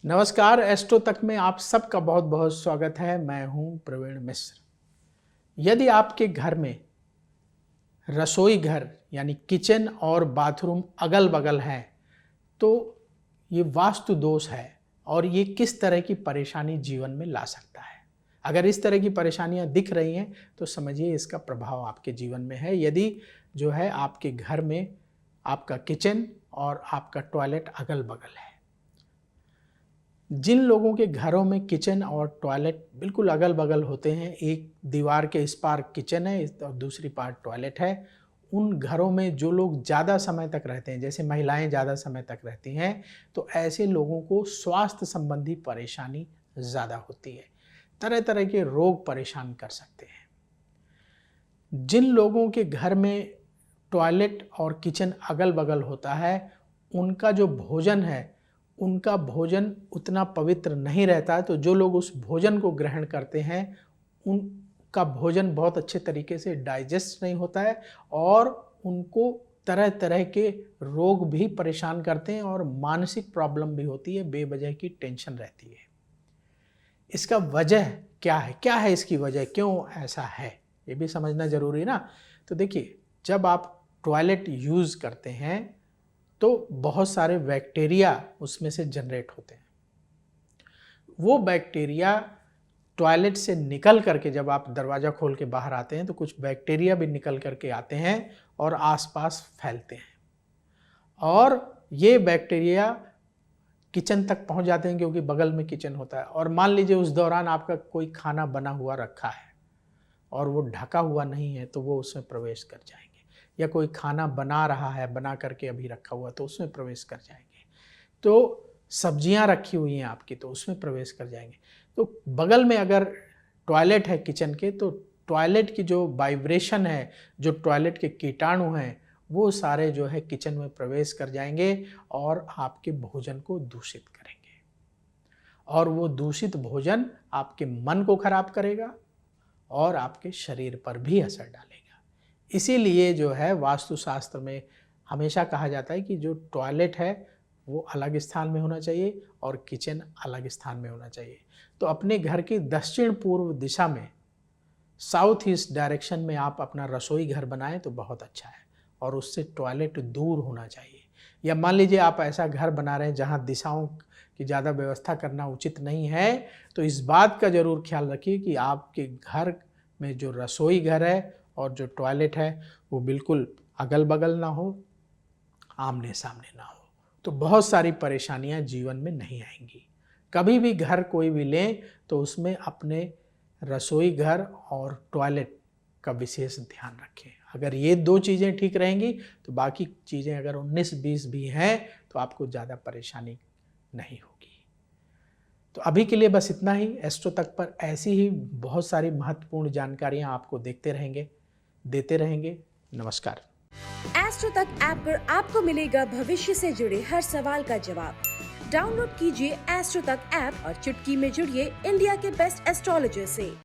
नमस्कार, एस्ट्रो तक में आप सबका बहुत बहुत स्वागत है। मैं हूं प्रवीण मिश्र। यदि आपके घर में रसोई घर यानी किचन और बाथरूम अगल बगल हैं तो ये वास्तु दोष है और ये किस तरह की परेशानी जीवन में ला सकता है। अगर इस तरह की परेशानियां दिख रही हैं तो समझिए इसका प्रभाव आपके जीवन में है। यदि जो है आपके घर में आपका किचन और आपका टॉयलेट अगल बगल है, जिन लोगों के घरों में किचन और टॉयलेट बिल्कुल अगल बगल होते हैं, एक दीवार के इस पार किचन है और दूसरी पार टॉयलेट है, उन घरों में जो लोग ज़्यादा समय तक रहते हैं, जैसे महिलाएं ज़्यादा समय तक रहती हैं, तो ऐसे लोगों को स्वास्थ्य संबंधी परेशानी ज़्यादा होती है। तरह तरह के रोग परेशान कर सकते हैं। जिन लोगों के घर में टॉयलेट और किचन अगल बगल होता है, उनका जो भोजन है उनका भोजन उतना पवित्र नहीं रहता है, तो जो लोग उस भोजन को ग्रहण करते हैं उनका भोजन बहुत अच्छे तरीके से डाइजेस्ट नहीं होता है और उनको तरह तरह के रोग भी परेशान करते हैं और मानसिक प्रॉब्लम भी होती है, बेवजह की टेंशन रहती है। इसका वजह क्या है इसकी वजह, क्यों ऐसा है, ये भी समझना जरूरी ना। तो देखिए, जब आप टॉयलेट यूज़ करते हैं तो बहुत सारे बैक्टीरिया उसमें से जनरेट होते हैं। वो बैक्टीरिया टॉयलेट से निकल करके जब आप दरवाज़ा खोल के बाहर आते हैं तो कुछ बैक्टीरिया भी निकल करके आते हैं और आसपास फैलते हैं, और ये बैक्टीरिया किचन तक पहुंच जाते हैं क्योंकि बगल में किचन होता है। और मान लीजिए उस दौरान आपका कोई खाना बना हुआ रखा है और वो ढका हुआ नहीं है तो वो उसमें प्रवेश कर जाएंगे, या कोई खाना बना रहा है, बना करके अभी रखा हुआ तो उसमें प्रवेश कर जाएंगे। तो सब्जियां रखी हुई हैं आपकी तो उसमें प्रवेश कर जाएंगे। तो बगल में अगर टॉयलेट है किचन के, तो टॉयलेट की जो वाइब्रेशन है, जो टॉयलेट के कीटाणु हैं, वो सारे जो है किचन में प्रवेश कर जाएंगे और आपके भोजन को दूषित करेंगे, और वो दूषित भोजन आपके मन को खराब करेगा और आपके शरीर पर भी असर डालेगा। इसीलिए जो है वास्तुशास्त्र में हमेशा कहा जाता है कि जो टॉयलेट है वो अलग स्थान में होना चाहिए और किचन अलग स्थान में होना चाहिए। तो अपने घर की दक्षिण पूर्व दिशा में, साउथ ईस्ट डायरेक्शन में आप अपना रसोई घर बनाएं तो बहुत अच्छा है, और उससे टॉयलेट दूर होना चाहिए। या मान लीजिए आप ऐसा घर बना रहे हैं जहां दिशाओं की ज़्यादा व्यवस्था करना उचित नहीं है, तो इस बात का ज़रूर ख्याल रखिए कि आपके घर में जो रसोई घर है और जो टॉयलेट है वो बिल्कुल अगल बगल ना हो, आमने सामने ना हो, तो बहुत सारी परेशानियां जीवन में नहीं आएंगी। कभी भी घर कोई भी लें तो उसमें अपने रसोई घर और टॉयलेट का विशेष ध्यान रखें। अगर ये दो चीज़ें ठीक रहेंगी तो बाकी चीज़ें अगर 19-20 भी हैं तो आपको ज़्यादा परेशानी नहीं होगी। तो अभी के लिए बस इतना ही। एस्ट्रो तक पर ऐसी ही बहुत सारी महत्वपूर्ण जानकारियाँ आपको देते रहेंगे। नमस्कार। एस्ट्रो तक ऐप पर आपको मिलेगा भविष्य से जुड़े हर सवाल का जवाब। डाउनलोड कीजिए एस्ट्रो तक ऐप और चुटकी में जुड़िए इंडिया के बेस्ट एस्ट्रोलॉजर से।